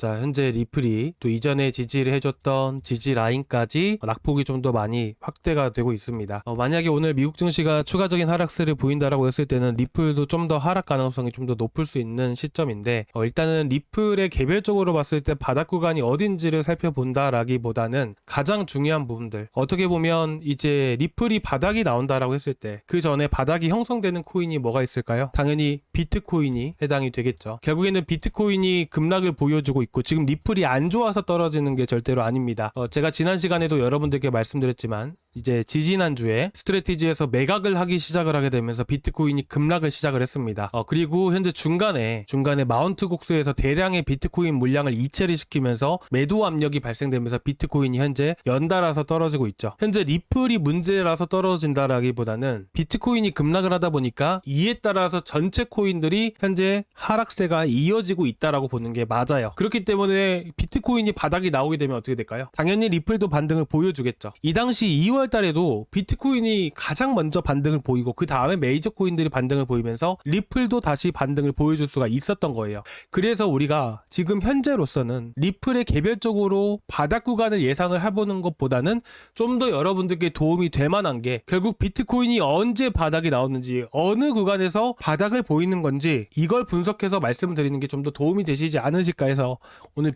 자, 현재 리플이 또 이전에 지지를 해줬던 지지 라인까지 낙폭이 좀 더 많이 확대가 되고 있습니다. 만약에 오늘 미국 증시가 추가적인 하락세를 보인다라고 했을 때는 리플도 좀 더 하락 가능성이 좀 더 높을 수 있는 시점인데, 일단은 리플의 개별적으로 봤을 때 바닥 구간이 어딘지를 살펴본다라기보다는 가장 중요한 부분들, 어떻게 보면 이제 리플이 바닥이 나온다라고 했을 때 그 전에 바닥이 형성되는 코인이 뭐가 있을까요? 당연히 비트코인이 해당이 되겠죠. 결국에는 비트코인이 급락을 보여주고 있고, 지금 리플이 안 좋아서 떨어지는 게 절대로 아닙니다. 제가 지난 시간에도 여러분들께 말씀드렸지만, 이제 지지난주에 스트래티지에서 매각을 하기 시작을 하게 되면서 비트코인이 급락을 시작을 했습니다. 그리고 현재 중간에 마운트 곡수에서 대량의 비트코인 물량을 이체를 시키면서 매도 압력이 발생되면서 비트코인이 현재 연달아서 떨어지고 있죠. 현재 리플이 문제라서 떨어진다라기보다는 비트코인이 급락을 하다 보니까 이에 따라서 전체 코인들이 현재 하락세가 이어지고 있다라고 보는 게 맞아요. 그렇기 때문에 비트코인이 바닥이 나오게 되면 어떻게 될까요? 당연히 리플도 반등을 보여주겠죠. 이 당시 2월 달에도 비트코인이 가장 먼저 반등을 보이고, 그 다음에 메이저 코인들이 반등을 보이면서 리플도 다시 반등을 보여줄 수가 있었던 거예요. 그래서 우리가 지금 현재로서는 리플의 개별적으로 바닥 구간을 예상을 해보는 것보다는 좀 더 여러분들께 도움이 될 만한 게, 결국 비트코인이 언제 바닥이 나오는지, 어느 구간에서 바닥을 보이는 건지, 이걸 분석해서 말씀드리는 게 좀 더 도움이 되시지 않으실까 해서 오늘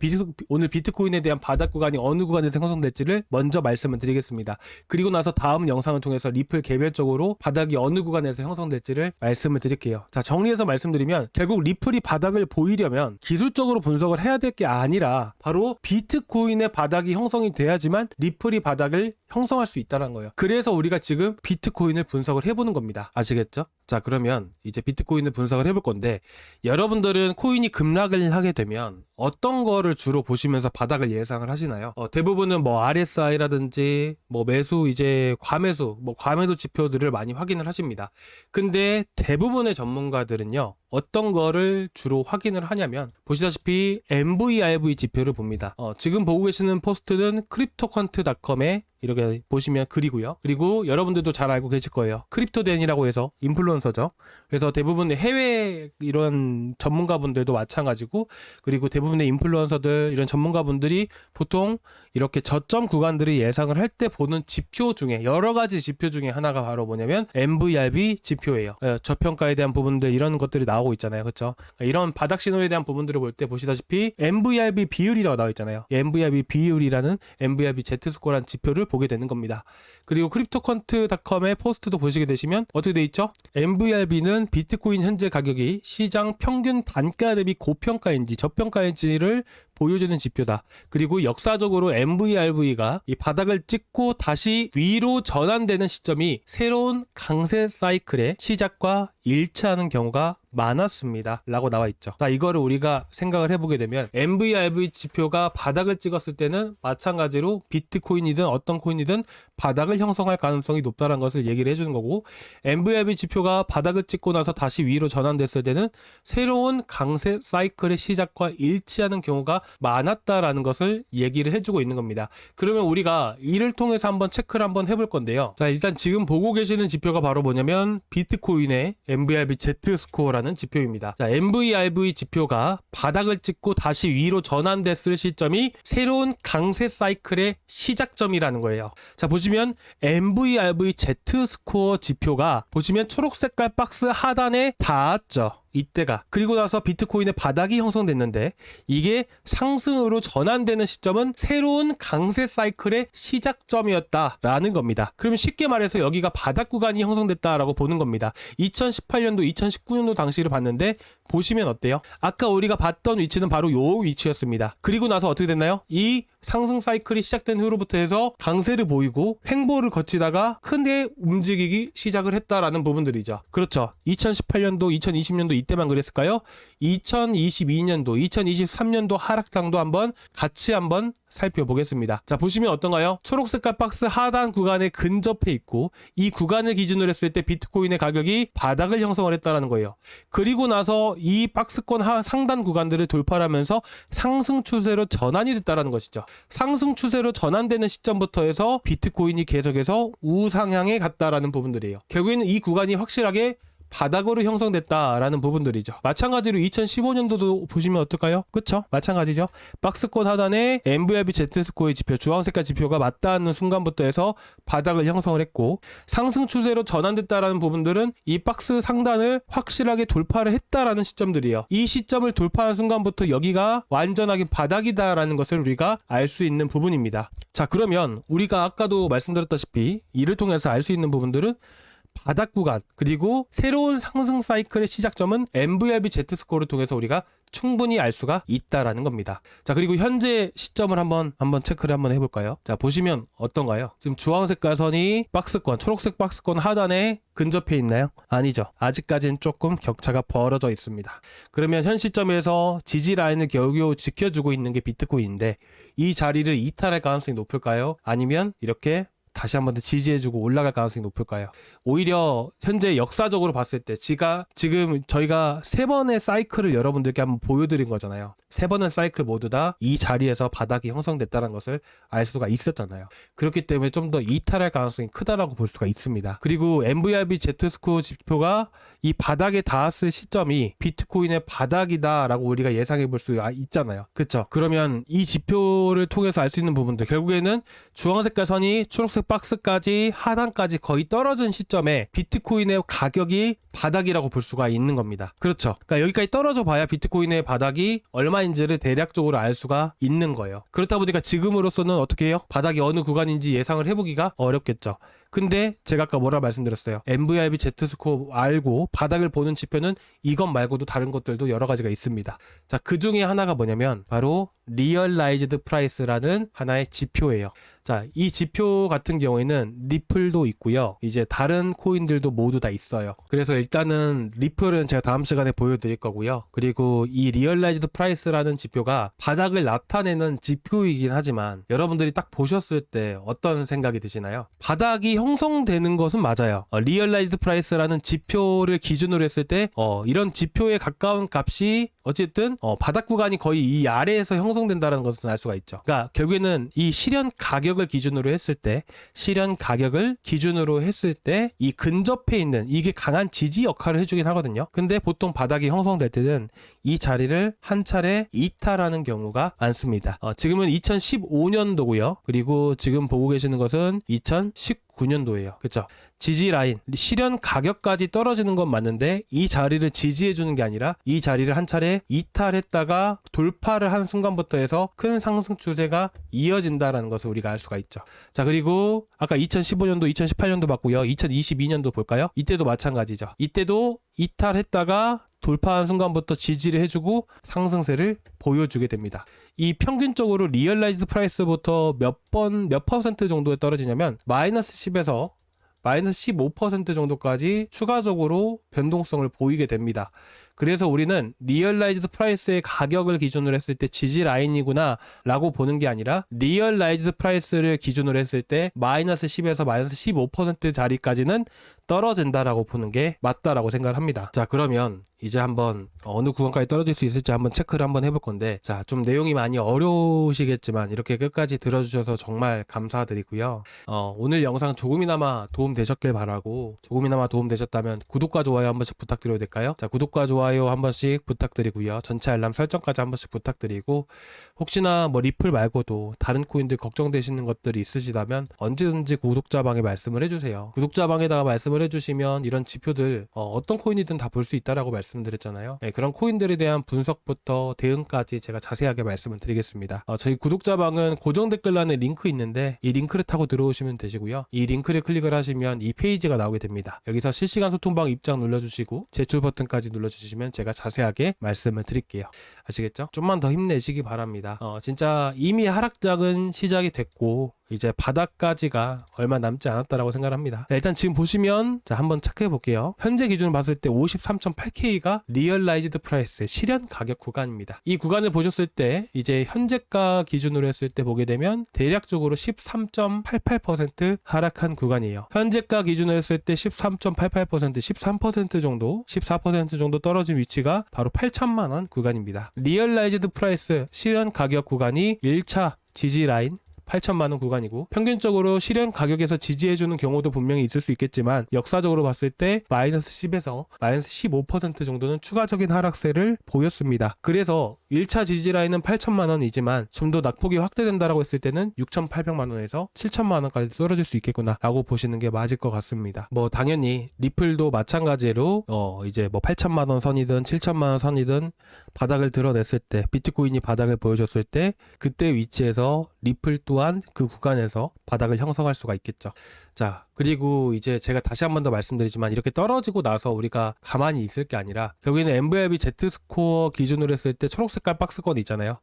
비트코인에 대한 바닥 구간이 어느 구간에서 형성될지를 먼저 말씀을 드리겠습니다. 그리고 나서 다음 영상을 통해서 리플 개별적으로 바닥이 어느 구간에서 형성될지를 말씀을 드릴게요. 자, 정리해서 말씀드리면, 결국 리플이 바닥을 보이려면 기술적으로 분석을 해야 될 게 아니라 바로 비트코인의 바닥이 형성이 돼야지만 리플이 바닥을 형성할 수 있다는 거예요. 그래서 우리가 지금 비트코인을 분석을 해보는 겁니다. 아시겠죠? 자, 그러면 이제 비트코인을 분석을 해볼 건데, 여러분들은 코인이 급락을 하게 되면 어떤 거를 주로 보시면서 바닥을 예상을 하시나요? 대부분은 뭐 RSI라든지 뭐 매수, 이제 과매도 지표들을 많이 확인을 하십니다. 근데 대부분의 전문가들은요, 어떤 거를 주로 확인을 하냐면, 보시다시피 MVRV 지표를 봅니다. 지금 보고 계시는 포스트는 크립토컨트.com에 이렇게 보시면 글이고요. 그리고 여러분들도 잘 알고 계실 거예요. 크립토댄이라고 해서 인플루언서죠. 그래서 대부분의 해외 이런 전문가분들도 마찬가지고, 그리고 대부분의 인플루언서들, 이런 전문가분들이 보통 이렇게 저점 구간들을 예상을 할 때 보는 지표 중에, 여러 가지 지표 중에 하나가 바로 뭐냐면 MVRV 지표예요. 저평가에 대한 부분들, 이런 것들이 나오고 있잖아요. 그렇죠? 이런 바닥 신호에 대한 부분들을 볼 때 보시다시피 MVRV 비율이라고 나와 있잖아요. MVRV 비율이라는 MVRV Z스코어라는 지표를 보게 되는 겁니다. 그리고 크립토컨트.com의 포스트도 보시게 되시면 어떻게 돼 있죠? MVRV는 비트코인 현재 가격이 시장 평균 단가 대비 고평가인지 저평가인지를 보여주는 지표다. 그리고 역사적으로 MVRV가 이 바닥을 찍고 다시 위로 전환되는 시점이 새로운 강세 사이클의 시작과 일치하는 경우가 많았습니다 라고 나와 있죠. 자, 이거를 우리가 생각을 해보게 되면, MVRV 지표가 바닥을 찍었을 때는 마찬가지로 비트코인이든 어떤 코인이든 바닥을 형성할 가능성이 높다는 것을 얘기를 해주는 거고, MVRV 지표가 바닥을 찍고 나서 다시 위로 전환됐을 때는 새로운 강세 사이클의 시작과 일치하는 경우가 많았다라는 것을 얘기를 해주고 있는 겁니다. 그러면 우리가 이를 통해서 한번 체크를 한번 해볼 건데요. 자, 일단 지금 보고 계시는 지표가 바로 뭐냐면 비트코인의 MVRV Z스코어라는 지표입니다. 자, MVRV 지표가 바닥을 찍고 다시 위로 전환됐을 시점이 새로운 강세 사이클의 시작점이라는 거예요. 자, 보시면 MVRV Z스코어 지표가 보시면 초록 색깔 박스 하단에 닿았죠. 이때가. 그리고 나서 비트코인의 바닥이 형성됐는데, 이게 상승으로 전환되는 시점은 새로운 강세 사이클의 시작점이었다라는 겁니다. 그러면 쉽게 말해서 여기가 바닥 구간이 형성됐다라고 보는 겁니다. 2018년도, 2019년도 당시를 봤는데 보시면 어때요? 아까 우리가 봤던 위치는 바로 요 위치였습니다. 그리고 나서 어떻게 됐나요? 이 상승 사이클이 시작된 후로부터 해서 강세를 보이고 횡보를 거치다가 크게 움직이기 시작을 했다라는 부분들이죠. 그렇죠. 2018년도, 2020년도 이때만 그랬을까요? 2022년도, 2023년도 하락장도 같이 한번 살펴보겠습니다. 자, 보시면 어떤가요? 초록색깔 박스 하단 구간에 근접해 있고, 이 구간을 기준으로 했을 때 비트코인의 가격이 바닥을 형성을 했다는 거예요. 그리고 나서 이 박스권 상단 구간들을 돌파하면서 상승 추세로 전환이 됐다는 것이죠. 상승 추세로 전환되는 시점부터 해서 비트코인이 계속해서 우상향에 갔다라는 부분들이에요. 결국에는 이 구간이 확실하게 바닥으로 형성됐다라는 부분들이죠. 마찬가지로 2015년도도 보시면 어떨까요? 그쵸? 마찬가지죠. 박스권 하단에 MVRV Z스코어의 지표, 주황색깔 지표가 맞닿는 순간부터 해서 바닥을 형성을 했고, 상승 추세로 전환됐다라는 부분들은 이 박스 상단을 확실하게 돌파를 했다라는 시점들이에요. 이 시점을 돌파한 순간부터 여기가 완전하게 바닥이다라는 것을 우리가 알 수 있는 부분입니다. 자, 그러면 우리가 아까도 말씀드렸다시피 이를 통해서 알 수 있는 부분들은 바닥 구간, 그리고 새로운 상승 사이클의 시작점은 MVRV Z스코어를 통해서 우리가 충분히 알 수가 있다라는 겁니다. 자, 그리고 현재 시점을 한번 체크를 한번 해볼까요? 자, 보시면 어떤가요? 지금 주황색깔 선이 박스권, 초록색 박스권 하단에 근접해 있나요? 아니죠. 아직까지는 조금 격차가 벌어져 있습니다. 그러면 현 시점에서 지지 라인을 겨우겨우 지켜주고 있는 게 비트코인인데, 이 자리를 이탈할 가능성이 높을까요? 아니면 이렇게 다시 한 번 더 지지해주고 올라갈 가능성이 높을까요? 오히려 현재 역사적으로 봤을 때 지금 저희가 3번의 사이클을 여러분들께 한번 보여드린 거잖아요. 3번의 사이클 모두 다 이 자리에서 바닥이 형성됐다는 것을 알 수가 있었잖아요. 그렇기 때문에 좀 더 이탈할 가능성이 크다라고 볼 수가 있습니다. 그리고 MVRV Z스코어 지표가 이 바닥에 닿았을 시점이 비트코인의 바닥이다라고 우리가 예상해 볼 수 있잖아요. 그렇죠? 그러면 이 지표를 통해서 알 수 있는 부분들, 결국에는 주황색깔 선이 초록색 박스까지 하단까지 거의 떨어진 시점에 비트코인의 가격이 바닥이라고 볼 수가 있는 겁니다. 그렇죠? 그러니까 여기까지 떨어져 봐야 비트코인의 바닥이 얼마인지를 대략적으로 알 수가 있는 거예요. 그렇다 보니까 지금으로서는 어떻게 해요? 바닥이 어느 구간인지 예상을 해보기가 어렵겠죠. 근데 제가 아까 뭐라 말씀드렸어요. MVRV Z스코어 알고 바닥을 보는 지표는 이것 말고도 다른 것들도 여러 가지가 있습니다. 자, 그 중에 하나가 뭐냐면 바로 리얼라이즈드 프라이스라는 하나의 지표예요. 자, 이 지표 같은 경우에는 리플도 있고요. 이제 다른 코인들도 모두 다 있어요. 그래서 일단은 리플은 제가 다음 시간에 보여드릴 거고요. 그리고 이 리얼라이즈드 프라이스라는 지표가 바닥을 나타내는 지표이긴 하지만 여러분들이 딱 보셨을 때 어떤 생각이 드시나요? 바닥이 형성되는 것은 맞아요. 리얼라이즈드 프라이스라는 지표를 기준으로 했을 때 이런 지표에 가까운 값이 어쨌든 바닥 구간이 거의 이 아래에서 형성된다는 것을 알 수가 있죠. 그러니까 결국에는 이 실현 가격을 기준으로 했을 때 이 근접해 있는 이게 강한 지지 역할을 해주긴 하거든요. 근데 보통 바닥이 형성될 때는 이 자리를 한 차례 이탈하는 경우가 많습니다. 지금은 2015년도고요. 그리고 지금 보고 계시는 것은 2019년도예요. 그렇죠? 지지 라인, 실현 가격까지 떨어지는 건 맞는데 이 자리를 지지해 주는 게 아니라 이 자리를 한 차례 이탈했다가 돌파를 한 순간부터 해서 큰 상승 추세가 이어진다라는 것을 우리가 알 수가 있죠. 자, 그리고 아까 2015년도, 2018년도 봤고요. 2022년도 볼까요? 이때도 마찬가지죠. 이때도 이탈했다가 돌파한 순간부터 지지를 해주고 상승세를 보여주게 됩니다. 이 평균적으로 리얼라이즈드 프라이스부터 몇 퍼센트 정도에 떨어지냐면 마이너스 10에서 마이너스 15% 정도까지 추가적으로 변동성을 보이게 됩니다. 그래서 우리는 리얼라이즈드 프라이스의 가격을 기준으로 했을 때 지지 라인이구나 라고 보는 게 아니라 리얼라이즈드 프라이스를 기준으로 했을 때 마이너스 10에서 마이너스 15% 자리까지는 떨어진다라고 보는 게 맞다라고 생각을 합니다. 자, 그러면 이제 한번 어느 구간까지 떨어질 수 있을지 한번 체크를 한번 해볼 건데, 자, 좀 내용이 많이 어려우시겠지만 이렇게 끝까지 들어주셔서 정말 감사드리고요. 오늘 영상 조금이나마 도움 되셨길 바라고, 조금이나마 도움 되셨다면 구독과 좋아요 한 번씩 부탁드려도 될까요? 자, 구독과 좋아요 한 번씩 부탁드리고요. 전체 알람 설정까지 한 번씩 부탁드리고, 혹시나 뭐 리플 말고도 다른 코인들 걱정되시는 것들이 있으시다면 언제든지 구독자방에 말씀을 해주세요. 구독자방에다가 말씀을 해주시면 이런 지표들 어떤 코인이든 다 볼 수 있다라고 말씀드렸잖아요. 네, 그런 코인들에 대한 분석부터 대응까지 제가 자세하게 말씀을 드리겠습니다. 저희 구독자방은 고정 댓글란에 링크 있는데 이 링크를 타고 들어오시면 되시고요. 이 링크를 클릭을 하시면 이 페이지가 나오게 됩니다. 여기서 실시간 소통방 입장 눌러주시고 제출 버튼까지 눌러주시면 제가 자세하게 말씀을 드릴게요. 아시겠죠? 좀만 더 힘내시기 바랍니다. 진짜 이미 하락장은 시작이 됐고 이제 바닥까지가 얼마 남지 않았다라고 생각합니다. 일단 지금 보시면 자, 한번 체크해 볼게요. 현재 기준으로 봤을 때 53.8K가 리얼라이즈드 프라이스 실현 가격 구간입니다. 이 구간을 보셨을 때 이제 현재가 기준으로 했을 때 보게 되면 대략적으로 13.88% 하락한 구간이에요. 현재가 기준으로 했을 때 13.88%, 13% 정도, 14% 정도 떨어진 위치가 바로 8천만 원 구간입니다. 리얼라이즈드 프라이스 실현 가격 구간이 1차 지지 라인 8천만 원 구간이고 평균적으로 실현 가격에서 지지해주는 경우도 분명히 있을 수 있겠지만 역사적으로 봤을 때 마이너스 10에서 마이너스 15% 정도는 추가적인 하락세를 보였습니다. 그래서 1차 지지 라인은 8천만 원이지만 좀 더 낙폭이 확대된다라고 했을 때는 6,800만 원에서 7천만 원까지 떨어질 수 있겠구나 라고 보시는 게 맞을 것 같습니다. 뭐 당연히 리플도 마찬가지로 이제 뭐 8천만 원 선이든 7천만 원 선이든 바닥을 드러냈을 때 비트코인이 바닥을 보여줬을 때 그때 위치에서 리플 또한 그 구간에서 바닥을 형성할 수가 있겠죠. 자, 그리고 이제 제가 다시 한 번 더 말씀드리지만 이렇게 떨어지고 나서 우리가 가만히 있을 게 아니라 여기는 MVIB Z스코어 기준으로 했을 때 초록색깔 박스권 있잖아요.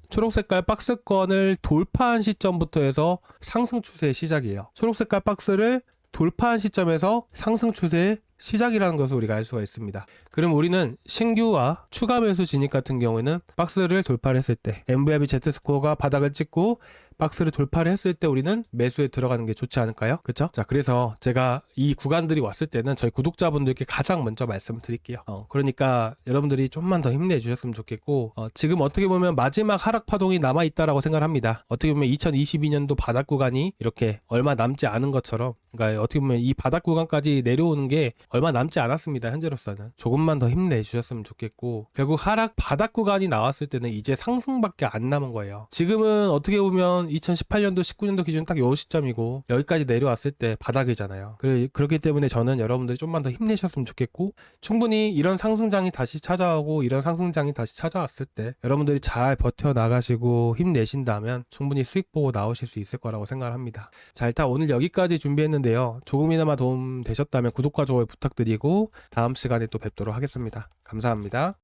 초록색깔 박스권을 돌파한 시점부터 해서 상승 추세의 시작이에요. 초록색깔 박스를 돌파한 시점에서 상승 추세의 시작이라는 것을 우리가 알 수가 있습니다. 그럼 우리는 신규와 추가 매수 진입 같은 경우에는 박스를 돌파를 했을 때 MVIB Z스코어가 바닥을 찍고 박스를 돌파를 했을 때 우리는 매수에 들어가는 게 좋지 않을까요? 그쵸? 자, 그래서 제가 이 구간들이 왔을 때는 저희 구독자분들께 가장 먼저 말씀을 드릴게요. 그러니까 여러분들이 좀만 더 힘내주셨으면 좋겠고 지금 어떻게 보면 마지막 하락 파동이 남아있다라고 생각을 합니다. 어떻게 보면 2022년도 바닥 구간이 이렇게 얼마 남지 않은 것처럼 그러니까 어떻게 보면 이 바닥 구간까지 내려오는 게 얼마 남지 않았습니다. 현재로서는 조금만 더 힘내주셨으면 좋겠고 결국 하락 바닥 구간이 나왔을 때는 이제 상승밖에 안 남은 거예요. 지금은 어떻게 보면 2018년도 19년도 기준 딱 요 시점이고 여기까지 내려왔을 때 바닥이잖아요. 그렇기 때문에 저는 여러분들이 좀만 더 힘내셨으면 좋겠고 충분히 이런 상승장이 다시 찾아오고 이런 상승장이 다시 찾아왔을 때 여러분들이 잘 버텨나가시고 힘내신다면 충분히 수익 보고 나오실 수 있을 거라고 생각을 합니다. 자, 일단 오늘 여기까지 준비했는데요. 조금이나마 도움 되셨다면 구독과 좋아요 부탁드리고 다음 시간에 또 뵙도록 하겠습니다. 감사합니다.